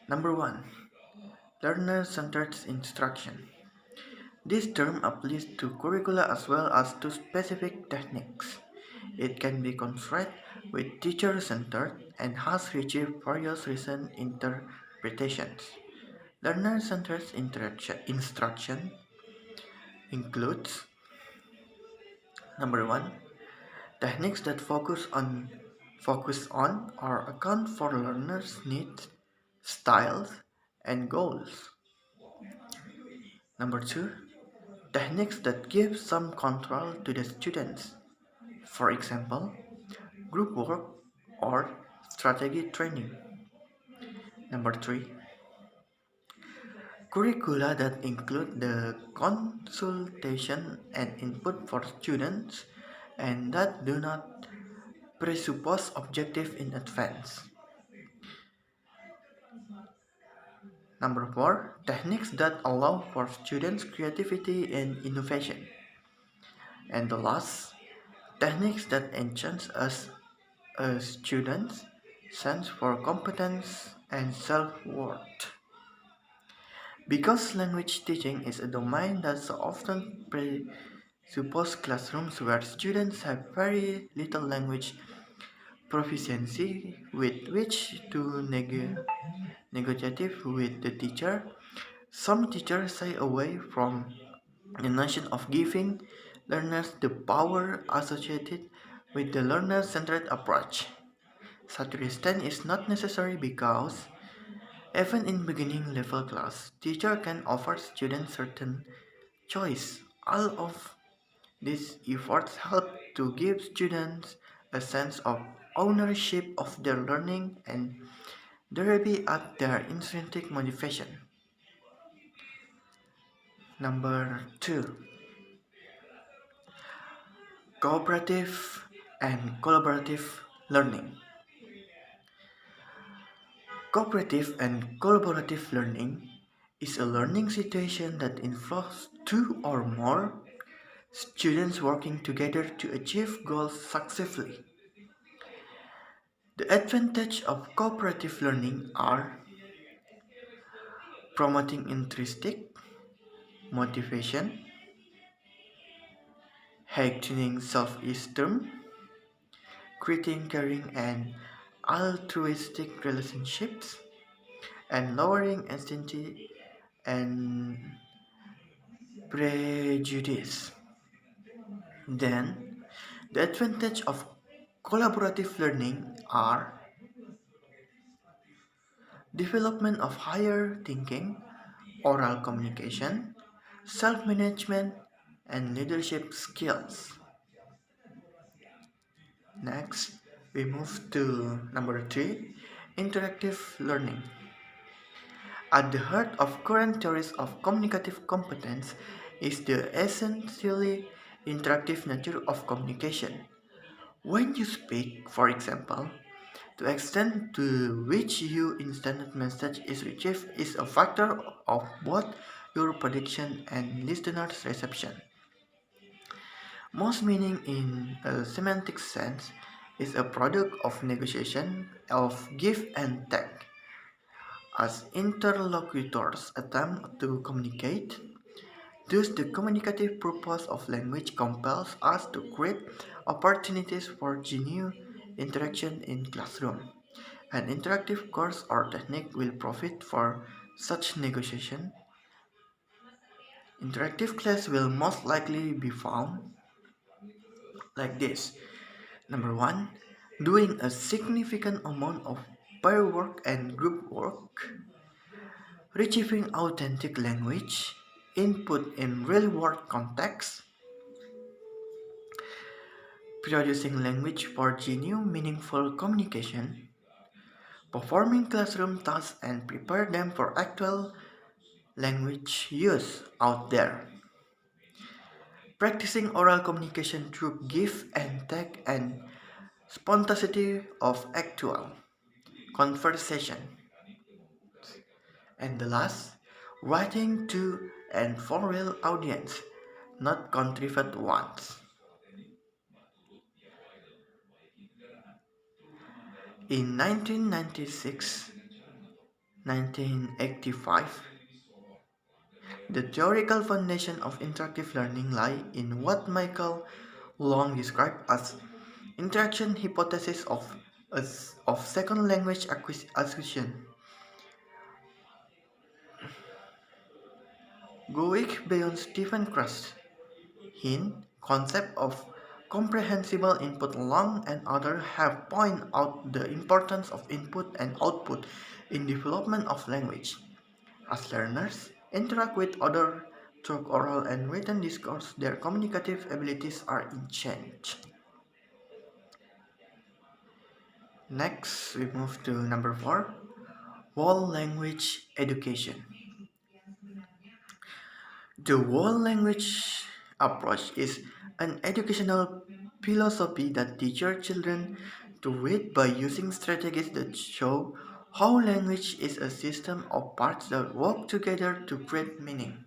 Number 1. Learner-centered instruction. This term applies to curricula as well as to specific techniques. It can be construed with teacher-centered and has received various recent interpretations. Learner-centered instruction includes number 1. Techniques that focus on or account for learners' needs, styles, and goals. Number 2. Techniques that give some control to the students. For example, group work or strategy training. Number 3. Curricula that include the consultation and input for students and that do not presuppose objective in advance. Number 4. Techniques that allow for students' creativity and innovation. And the last, techniques that enhance us a student's sense for competence and self-worth. Because language teaching is a domain that so often presupposes classrooms where students have very little language proficiency with which to negotiate with the teacher, some teachers shy away from the notion of giving learners the power associated with the learner-centered approach. Such resistance is not necessary because even in beginning level class, teacher can offer students certain choice. All of these efforts help to give students a sense of ownership of their learning and derive at their intrinsic motivation. Number 2. Cooperative and collaborative learning. Cooperative and collaborative learning is a learning situation that involves two or more students working together to achieve goals successfully. The advantages of cooperative learning are promoting intrinsic motivation, heightening self-esteem, creating caring and altruistic relationships, and lowering anxiety and prejudice. Then, the advantage of collaborative learning are development of higher thinking, oral communication, self-management, and leadership skills. Next, we move to number 3, interactive learning. At the heart of current theories of communicative competence is the essentially interactive nature of communication. When you speak, for example, the extent to which your instant message is received is a factor of both your prediction and listener's reception. Most meaning in a semantic sense is a product of negotiation of give and take. As interlocutors attempt to communicate, thus the communicative purpose of language compels us to create opportunities for genuine interaction in classroom. An interactive course or technique will profit for such negotiation. Interactive class will most likely be found like this. Number 1, doing a significant amount of pair work and group work, retrieving authentic language, input in real world context, producing language for genuine meaningful communication, performing classroom tasks and prepare them for actual language use out there. Practicing oral communication through give and take and spontaneity of actual conversation. And the last, writing to and for real audience, not contrived ones. In 1996, 1985. The theoretical foundation of interactive learning lie in what Michael Long described as interaction hypothesis of second language acquisition. Going beyond Stephen Krug's hint concept of comprehensible input, Long and others have pointed out the importance of input and output in development of language. As learners interact with others through oral and written discourse, their communicative abilities are in change. Next, we move to number 4, world language education. The world language approach is an educational philosophy that teaches children to read by using strategies that show how language is a system of parts that work together to create meaning.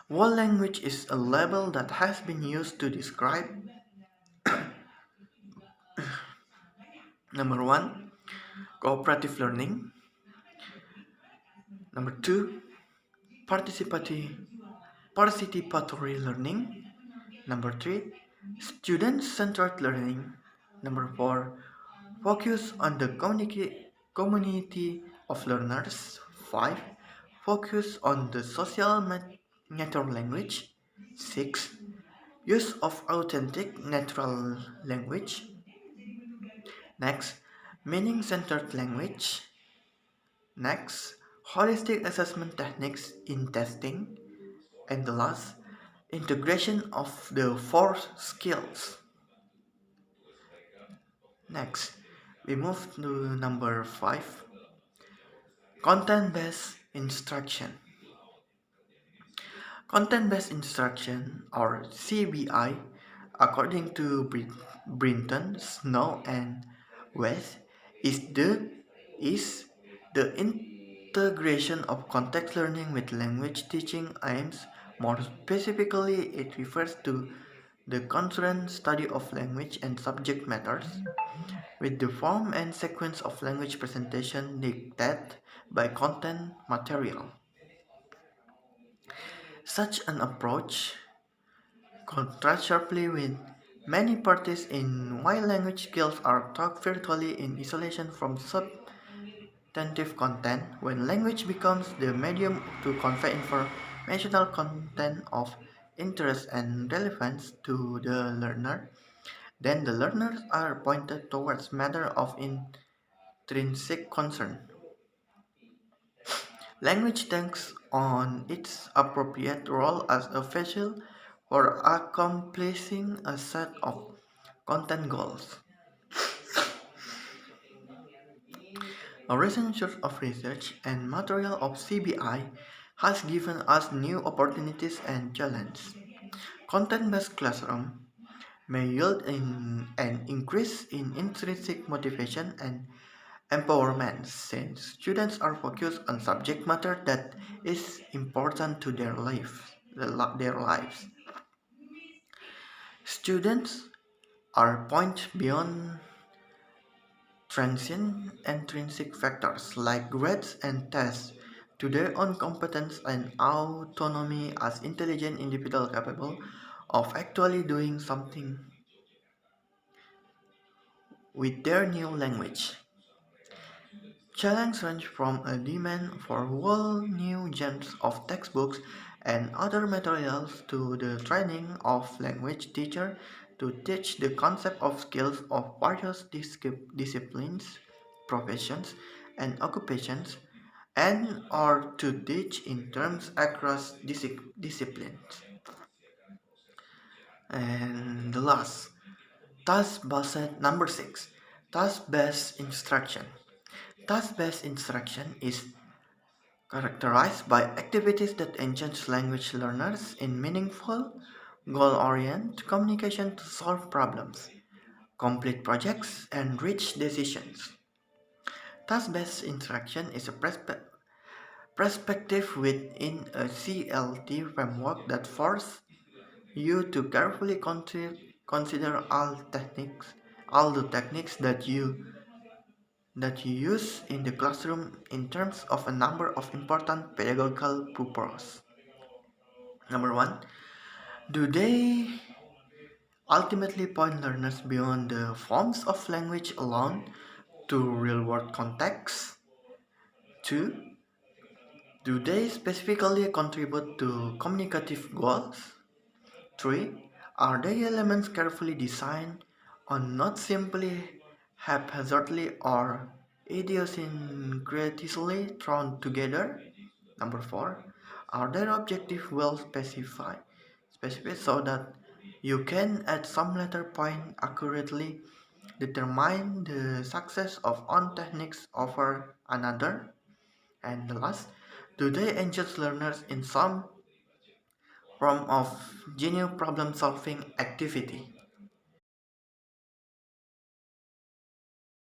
World language is a label that has been used to describe number 1, cooperative learning, number 2, participatory participatory learning, number 3, student-centered learning, number 4, focus on the community of learners, 5, focus on the social natural language, 6, use of authentic natural language, next, meaning-centered language, next, holistic assessment techniques in testing, and the last, integration of the four skills. Next, we move to number 5, content-based instruction. Content-based instruction, or CBI, according to Brinton, Snow, and West, is the integration of context learning with language teaching aims. More specifically, it refers to the concurrent study of language and subject matters, with the form and sequence of language presentation dictated by content material. Such an approach contrasts sharply with many parties in why language skills are taught virtually in isolation from substantive content. When language becomes the medium to convey informational content of interest and relevance to the learner, then the learners are pointed towards matter of intrinsic concern. Language takes on its appropriate role as a vessel for accomplishing a set of content goals. A recent source of research and material of CBI has given us new opportunities and challenges. Content-based classroom may yield in an increase in intrinsic motivation and empowerment, since students are focused on subject matter that is important to their lives. Students are point beyond transient intrinsic factors like grades and tests to their own competence and autonomy as intelligent individuals capable of actually doing something with their new language. Challenges range from a demand for whole new genres of textbooks and other materials to the training of language teachers to teach the concept of skills of various disciplines, professions, and occupations, and or to teach in terms across disciplines. And the last, task-based number 6, task-based instruction. Task-based instruction is characterized by activities that engage language learners in meaningful, goal-oriented communication to solve problems, complete projects, and reach decisions. Task-based instruction is a perspective within a CLT framework that forces you to carefully consider all the techniques that you that you use in the classroom in terms of a number of important pedagogical purposes. Number one, do they ultimately point learners beyond the forms of language alone to real world contexts? Two, do they specifically contribute to communicative goals? 3. Are the elements carefully designed or not simply haphazardly or idiosyncratically thrown together? Number 4. Are their objectives well specified so that you can at some later point accurately determine the success of one techniques over another? And the last, do they engage learners in some form of genuine problem solving activity?